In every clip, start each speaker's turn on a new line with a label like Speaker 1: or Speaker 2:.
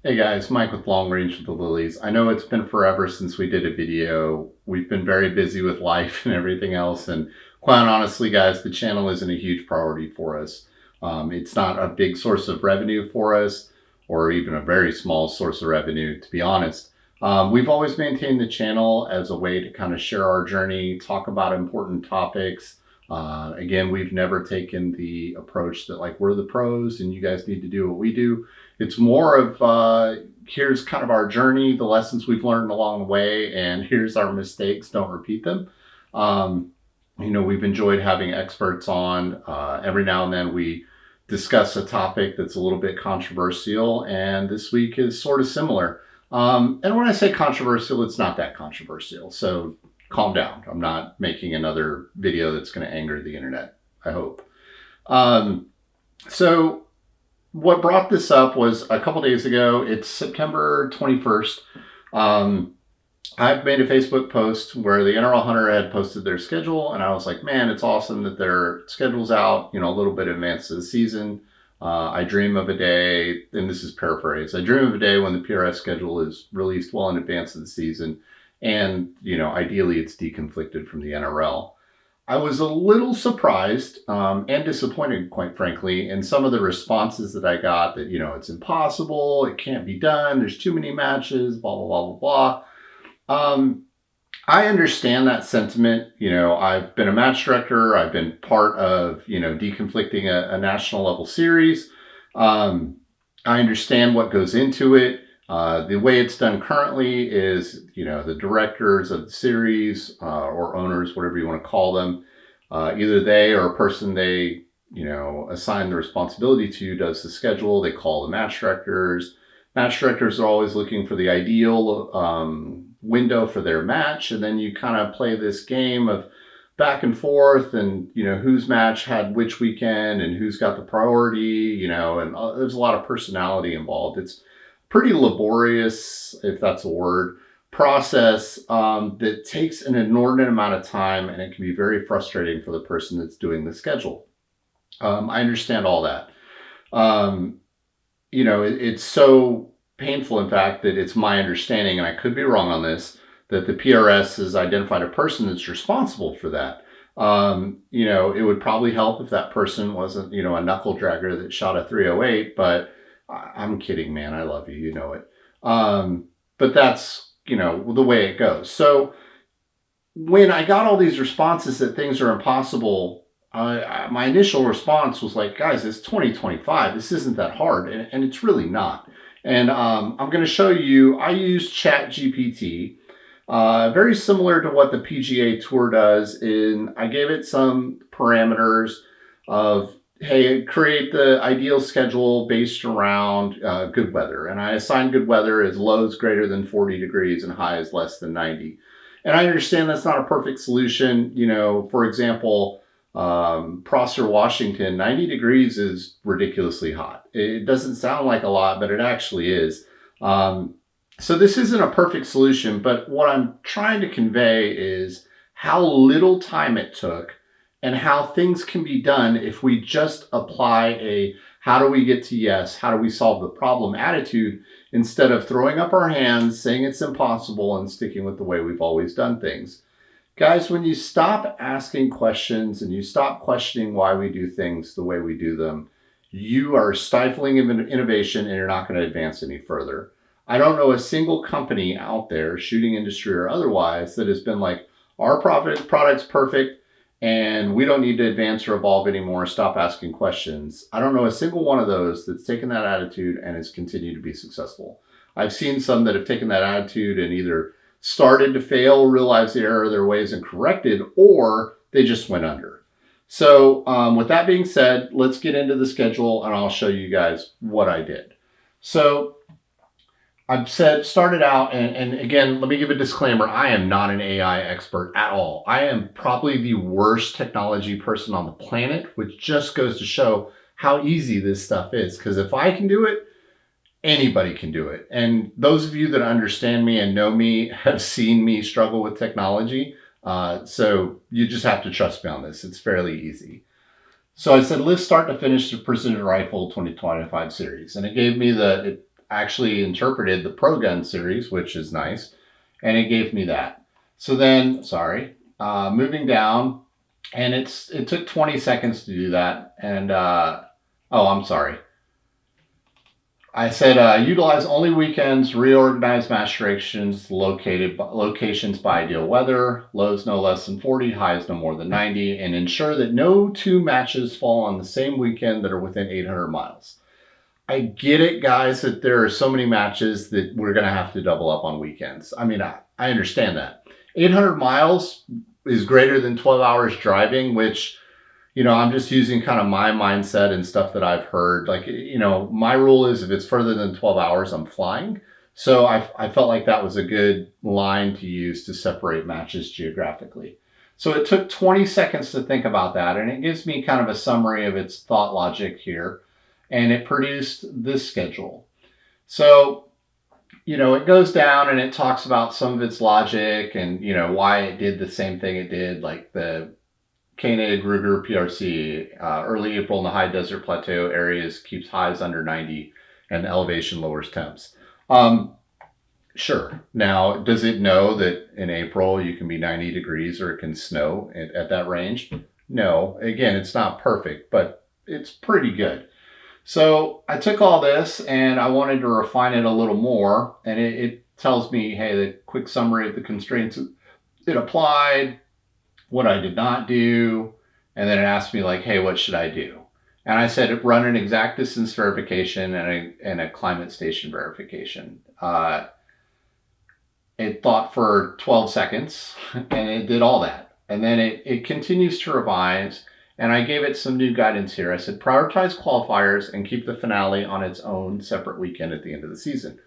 Speaker 1: Hey guys, Mike with Long Range with the Lilies. I know it's been forever since we did a video. We've been very busy with life and everything else. And quite honestly, guys, the channel isn't a huge priority for us. It's not a big source of revenue for us, or even a very small source of revenue, to be honest. We've always maintained the channel as a way to kind of share our journey, talk about important topics. Again, we've never taken the approach that like we're the pros and you guys need to do what we do. It's more of here's kind of our journey, the lessons we've learned along the way, and here's our mistakes. Don't repeat them. We've enjoyed having experts on. Every now and then we discuss a topic that's a little bit controversial, and this week is sort of similar. And when I say controversial, it's not that controversial. So calm down. I'm not making another video that's going to anger the internet, I hope. So what brought this up was a couple days ago. It's September 21st. I've made a Facebook post where the NRL Hunter had posted their schedule, and I was like, man, it's awesome that their schedule's out, a little bit in advance of the season. I dream of a day, and this is paraphrase, I dream of a day when the PRS schedule is released well in advance of the season, and, ideally it's deconflicted from the NRL. I was a little surprised and disappointed, quite frankly, in some of the responses that I got that, it's impossible, it can't be done, there's too many matches, blah, blah, blah, blah, blah. I understand that sentiment. I've been a match director. I've been part of, deconflicting a national level series. I understand what goes into it. The way it's done currently is, the directors of the series or owners, whatever you want to call them, either they or a person they, assign the responsibility to does the schedule. They call the match directors. Match directors are always looking for the ideal window for their match. And then you kind of play this game of back and forth and, whose match had which weekend and who's got the priority, and there's a lot of personality involved. It's pretty laborious, if that's a word, process that takes an inordinate amount of time, and it can be very frustrating for the person that's doing the schedule. I understand all that. It's so painful, in fact, that it's my understanding, and I could be wrong on this, that the PRS has identified a person that's responsible for that. It would probably help if that person wasn't, a knuckle dragger that shot a 308, but I'm kidding, man. I love you. You know it. But that's, the way it goes. So when I got all these responses that things are impossible, my initial response was like, guys, it's 2025. This isn't that hard. And it's really not. And I'm going to show you, I use ChatGPT, very similar to what the PGA Tour does. I gave it some parameters of, hey, create the ideal schedule based around good weather. And I assign good weather as lows greater than 40 degrees and highs less than 90. And I understand that's not a perfect solution. For example, Prosser, Washington, 90 degrees is ridiculously hot. It doesn't sound like a lot, but it actually is. So this isn't a perfect solution, but what I'm trying to convey is how little time it took and how things can be done if we just apply a how do we get to yes, how do we solve the problem attitude, instead of throwing up our hands, saying it's impossible, and sticking with the way we've always done things. Guys, when you stop asking questions and you stop questioning why we do things the way we do them, you are stifling innovation and you're not going to advance any further. I don't know a single company out there, shooting industry or otherwise, that has been like, our product's perfect and we don't need to advance or evolve anymore. Stop asking questions. I don't know a single one of those that's taken that attitude and has continued to be successful. I've seen some that have taken that attitude and either started to fail, realized the error of their ways and corrected, or they just went under. So with that being said, let's get into the schedule and I'll show you guys what I did. So I've started out, and again, let me give a disclaimer. I am not an AI expert at all. I am probably the worst technology person on the planet, which just goes to show how easy this stuff is. Because if I can do it, anybody can do it. And those of you that understand me and know me have seen me struggle with technology. So you just have to trust me on this. It's fairly easy. So I said, let's start to finish the Precision Rifle 2025 series. And it gave me actually interpreted the Pro Gun series, which is nice, and it gave me that. So then, moving down, and it took 20 seconds to do that. And oh, I'm sorry. I said utilize only weekends, reorganize match directions, locations by ideal weather, lows no less than 40, highs no more than 90, and ensure that no two matches fall on the same weekend that are within 800 miles. I get it, guys, that there are so many matches that we're going to have to double up on weekends. I mean, I understand that. 800 miles is greater than 12 hours driving, which, I'm just using kind of my mindset and stuff that I've heard. Like, my rule is if it's further than 12 hours, I'm flying. So I felt like that was a good line to use to separate matches geographically. So it took 20 seconds to think about that, and it gives me kind of a summary of its thought logic here. And it produced this schedule. So, it goes down and it talks about some of its logic and, why it did the same thing it did, like the Koenig Ruger PRC, early April in the high desert plateau areas keeps highs under 90 and the elevation lowers temps. Sure. Now, does it know that in April you can be 90 degrees or it can snow at that range? No. Again, it's not perfect, but it's pretty good. So I took all this and I wanted to refine it a little more. And it tells me, hey, the quick summary of the constraints it applied, what I did not do. And then it asked me like, hey, what should I do? And I said, run an exact distance verification and a climate station verification. It thought for 12 seconds and it did all that. And then it continues to revise. And I gave it some new guidance here. I said, prioritize qualifiers and keep the finale on its own separate weekend at the end of the season.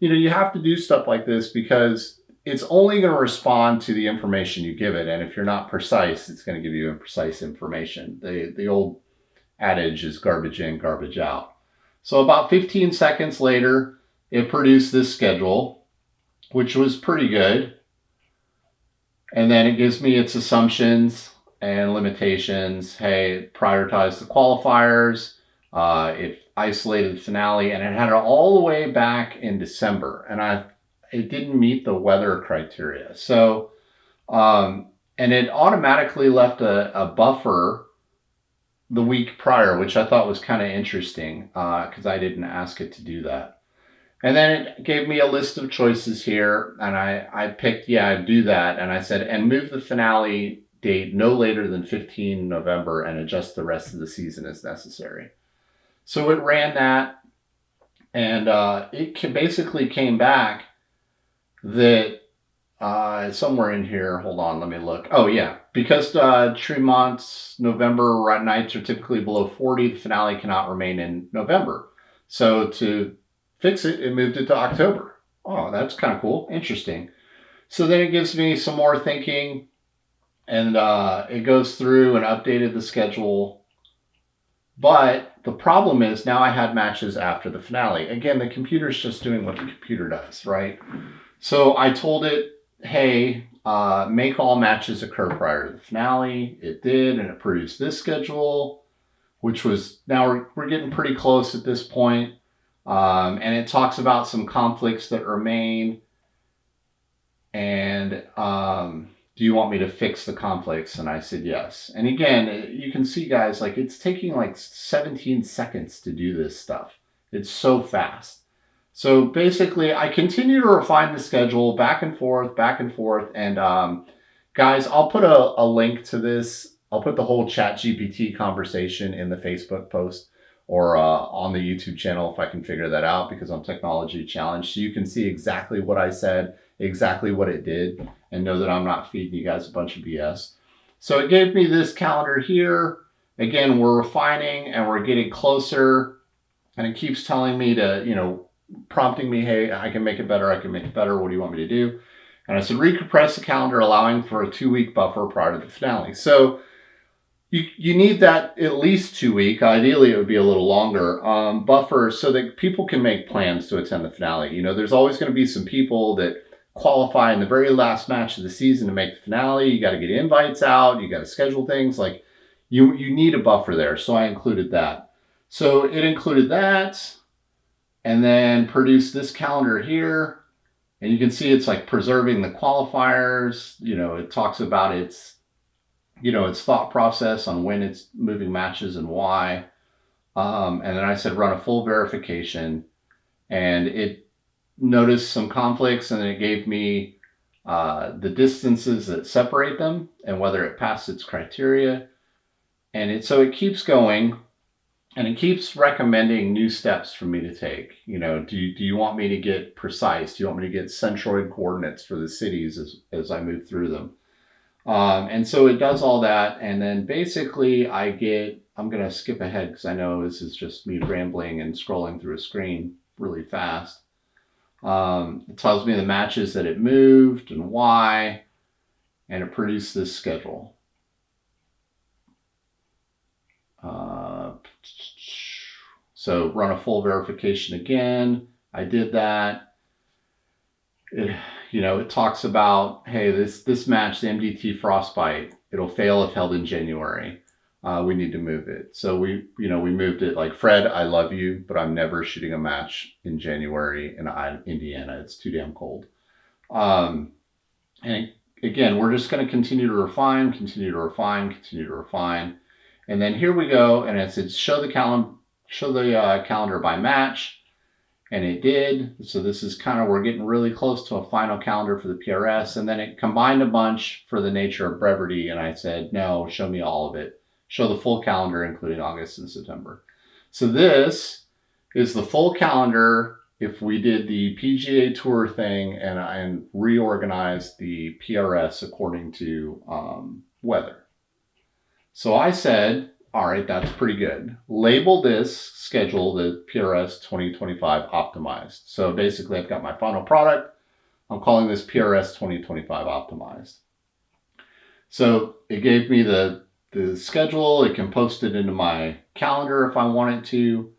Speaker 1: You have to do stuff like this because it's only going to respond to the information you give it. And if you're not precise, it's going to give you imprecise information. The old adage is garbage in, garbage out. So about 15 seconds later, it produced this schedule, which was pretty good. And then it gives me its assumptions and limitations. Hey, prioritize the qualifiers. It isolated the finale, and it had it all the way back in December, and it didn't meet the weather criteria. So, and it automatically left a buffer the week prior, which I thought was kind of interesting because I didn't ask it to do that. And then it gave me a list of choices here, and I picked, do that, and I said, and move the finale date no later than 15 November and adjust the rest of the season as necessary. So it ran that, and it basically came back that somewhere in here, hold on, let me look. Oh yeah, because Tremont's November nights are typically below 40, the finale cannot remain in November. So to fix it, it moved it to October. Oh, that's kind of cool, interesting. So then it gives me some more thinking. And it goes through and updated the schedule. But the problem is now I had matches after the finale. Again, the computer's just doing what the computer does, right? So I told it, hey, make all matches occur prior to the finale. It did, and it produced this schedule, which was, now we're getting pretty close at this point. And it talks about some conflicts that remain. And do you want me to fix the conflicts? And I said, yes. And again, you can see, guys, like it's taking like 17 seconds to do this stuff. It's so fast. So basically, I continue to refine the schedule back and forth. And guys, I'll put a link to this. I'll put the whole ChatGPT conversation in the Facebook post or on the YouTube channel if I can figure that out, because I'm technology challenged. So you can see exactly what I said, exactly what it did, and know that I'm not feeding you guys a bunch of BS. So it gave me this calendar here. Again, we're refining and we're getting closer, and it keeps telling me to, prompting me, hey, I can make it better. What do you want me to do? And I said, recompress the calendar, allowing for a 2-week buffer prior to the finale. So you need that at least 2 week. Ideally, it would be a little longer buffer so that people can make plans to attend the finale. There's always going to be some people that qualify in the very last match of the season to make the finale. You got to get invites out. You got to schedule things. Like you need a buffer there. So I included that. So it included that. and then produced this calendar here. And you can see it's like preserving the qualifiers. It talks about its thought process on when it's moving matches and why. And then I said run a full verification, and it noticed some conflicts, and then it gave me the distances that separate them and whether it passed its criteria. And so it keeps going, and it keeps recommending new steps for me to take. Do you want me to get precise? Do you want me to get centroid coordinates for the cities as I move through them? And so it does all that. And then basically I'm going to skip ahead because I know this is just me rambling and scrolling through a screen really fast. It tells me the matches that it moved and why, and it produced this schedule. So run a full verification again. I did that. It talks about, hey, this match, the MDT Frostbite, it'll fail if held in January. We need to move it. So we moved it. Like, Fred, I love you, but I'm never shooting a match in January in Indiana. It's too damn cold. And again, we're just going to continue to refine. And then here we go. And it says, show the calendar by match. And it did. So this is we're getting really close to a final calendar for the PRS. And then it combined a bunch for the nature of brevity. And I said, no, show me all of it. Show the full calendar, including August and September. So this is the full calendar if we did the PGA Tour thing and reorganized the PRS according to weather. So I said, all right, that's pretty good. Label this schedule the PRS 2025 optimized. So basically, I've got my final product. I'm calling this PRS 2025 optimized. So it gave me the schedule. It can post it into my calendar if I wanted to.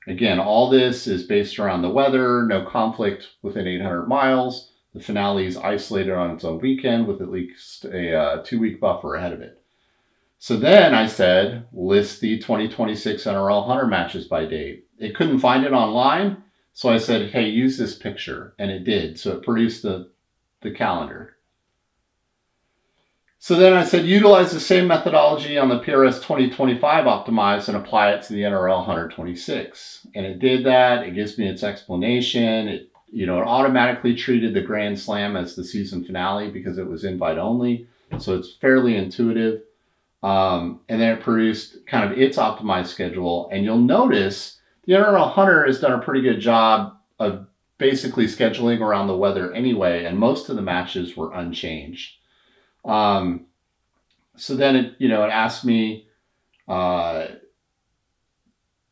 Speaker 1: Again, all this is based around the weather, no conflict within 800 miles. The finale is isolated on its own weekend with at least a 2-week buffer ahead of it. So then I said, list the 2026 NRL Hunter matches by date. It couldn't find it online, so I said, hey, use this picture, and it did. So it produced the calendar. So then I said, utilize the same methodology on the PRS 2025 optimized and apply it to the NRL Hunter 26. And it did that. It gives me its explanation. It automatically treated the Grand Slam as the season finale because it was invite only. So it's fairly intuitive. And then it produced kind of its optimized schedule. And you'll notice the NRL Hunter has done a pretty good job of basically scheduling around the weather anyway, and most of the matches were unchanged. So then it asked me to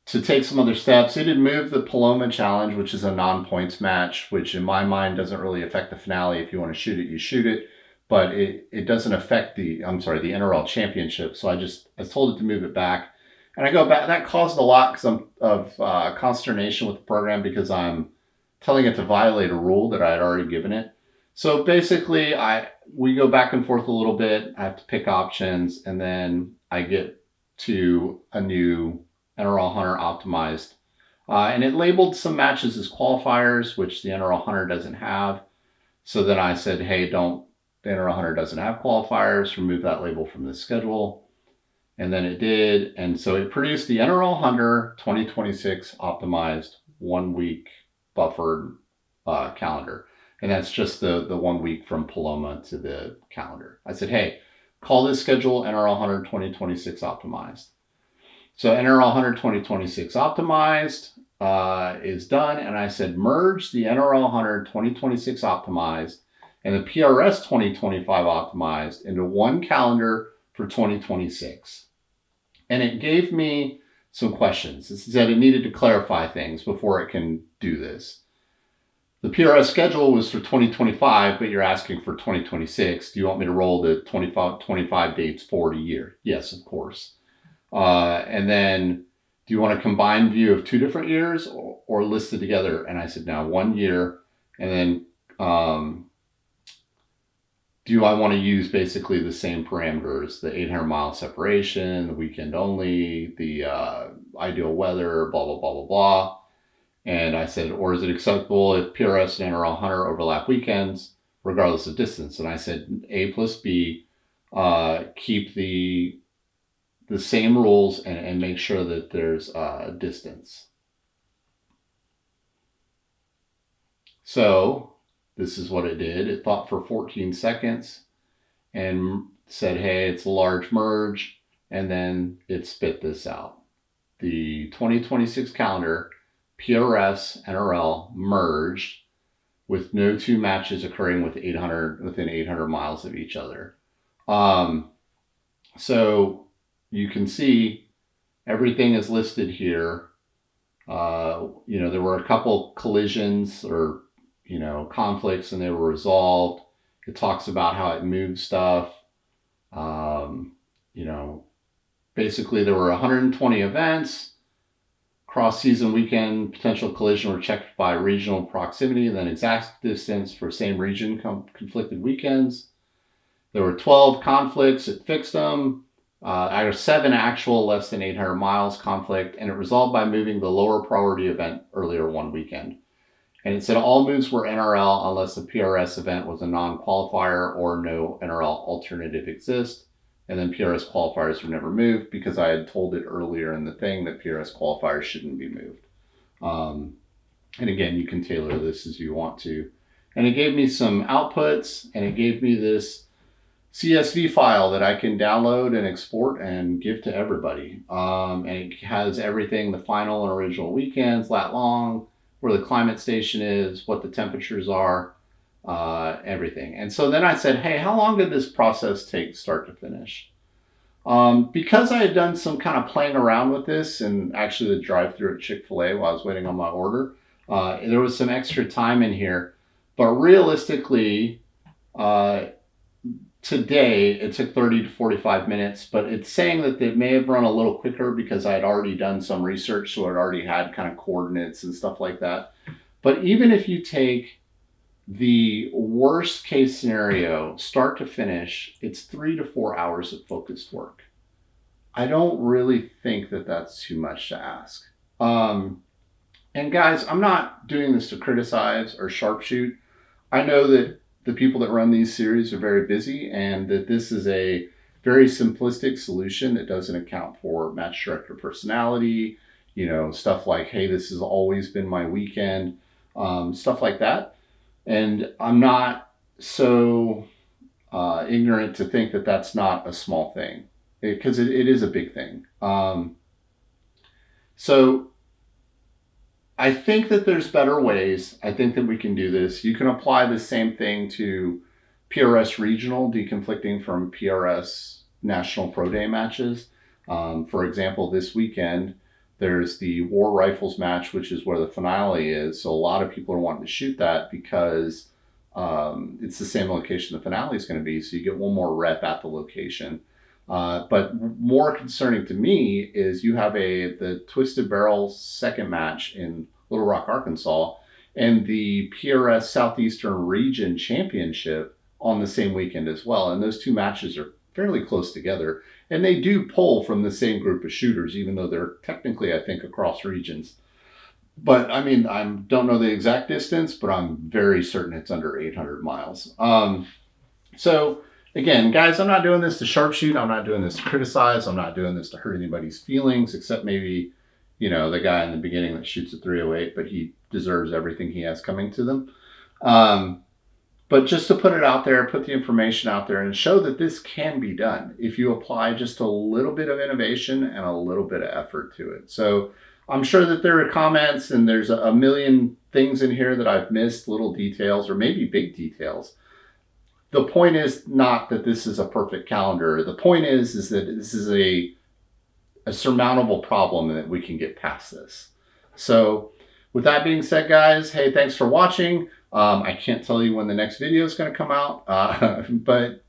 Speaker 1: take some other steps. It had moved the Paloma Challenge, which is a non-points match, which in my mind doesn't really affect the finale. If you want to shoot it, you shoot it. But it doesn't affect the NRL Championship. So I told it to move it back. And I go back. That caused a lot of consternation with the program because I'm telling it to violate a rule that I had already given it. So basically, we go back and forth a little bit. I have to pick options, and then I get to a new NRL Hunter optimized. And it labeled some matches as qualifiers, which the NRL Hunter doesn't have. So then I said, hey, the NRL Hunter doesn't have qualifiers. Remove that label from the schedule. And then it did. And so it produced the NRL Hunter 2026 optimized 1-week buffered calendar. And that's just the 1 week from Paloma to the calendar. I said, hey, call this schedule NRL Hunter 2026 optimized. So NRL Hunter 2026 optimized is done. And I said, merge the NRL Hunter 2026 optimized and the PRS 2025 optimized into one calendar for 2026. And it gave me some questions. It said it needed to clarify things before it can do this. The PRS schedule was for 2025, but you're asking for 2026. Do you want me to roll the 25 dates forward a year? Yes, of course. And then, do you want a combined view of 2 different years or listed together? And I said, now 1 year. And then, do I want to use basically the same parameters, the 800-mile separation, the weekend only, the ideal weather, blah, blah, blah, blah, blah. And I said, or is it acceptable if PRS and NRL Hunter overlap weekends, regardless of distance? And I said, A plus B, keep the same rules and make sure that there's distance. So this is what it did. It thought for 14 seconds and said, hey, it's a large merge. And then it spit this out. The 2026 calendar, PRS, NRL merged with no two matches occurring within 800 miles of each other. So you can see everything is listed here. There were a couple collisions or, conflicts, and they were resolved. It talks about how it moved stuff. Basically there were 120 events. Cross-season weekend potential collision were checked by regional proximity, then exact distance for same region conflicted weekends. There were 12 conflicts. It fixed them. Out of 7 actual less than 800 miles conflict, and it resolved by moving the lower priority event earlier one weekend. And it said all moves were NRL unless the PRS event was a non-qualifier or no NRL alternative exists. And then PRS qualifiers were never moved because I had told it earlier in the thing that PRS qualifiers shouldn't be moved. And again, you can tailor this as you want to. And it gave me some outputs, and it gave me this CSV file that I can download and export and give to everybody. And it has everything, the final and original weekends, lat long, where the climate station is, what the temperatures are, everything. And so then I said, hey, how long did this process take start to finish? Because I had done some kind of playing around with this and actually the drive-through at Chick-fil-A while I was waiting on my order, there was some extra time in here. But realistically, today it took 30 to 45 minutes, but it's saying that it may have run a little quicker because I had already done some research, so it already had kind of coordinates and stuff like that. But even if you take the worst case scenario, start to finish, it's 3 to 4 hours of focused work. I don't really think that that's too much to ask. And guys, I'm not doing this to criticize or sharpshoot. I know that the people that run these series are very busy, and that this is a very simplistic solution that doesn't account for match director personality, stuff like, hey, this has always been my weekend, stuff like that. And I'm not so ignorant to think that that's not a small thing, because it is a big thing. So I think that there's better ways. I think that we can do this. You can apply the same thing to PRS regional deconflicting from PRS National Pro Day matches. For example, this weekend, there's the War Rifles match, which is where the finale is. So a lot of people are wanting to shoot that because it's the same location the finale is going to be. So you get one more rep at the location. But more concerning to me is you have the Twisted Barrel second match in Little Rock, Arkansas, and the PRS Southeastern Region Championship on the same weekend as well. And those two matches are fairly close together. And they do pull from the same group of shooters, even though they're technically, I think, across regions. But I mean, I don't know the exact distance, but I'm very certain it's under 800 miles. So again, guys, I'm not doing this to sharpshoot. I'm not doing this to criticize. I'm not doing this to hurt anybody's feelings, except maybe, the guy in the beginning that shoots at 308, but he deserves everything he has coming to them. But just to put it out there, put the information out there and show that this can be done if you apply just a little bit of innovation and a little bit of effort to it. So I'm sure that there are comments and there's a million things in here that I've missed, little details or maybe big details. The point is not that this is a perfect calendar. The point is that this is a surmountable problem and that we can get past this. So with that being said, guys, hey, thanks for watching. I can't tell you when the next video is going to come out, but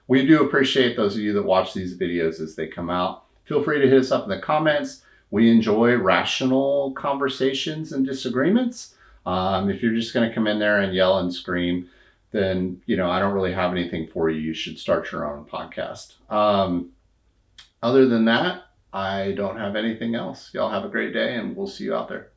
Speaker 1: we do appreciate those of you that watch these videos as they come out. Feel free to hit us up in the comments. We enjoy rational conversations and disagreements. If you're just going to come in there and yell and scream, then I don't really have anything for you. You should start your own podcast. Other than that, I don't have anything else. Y'all have a great day, and we'll see you out there.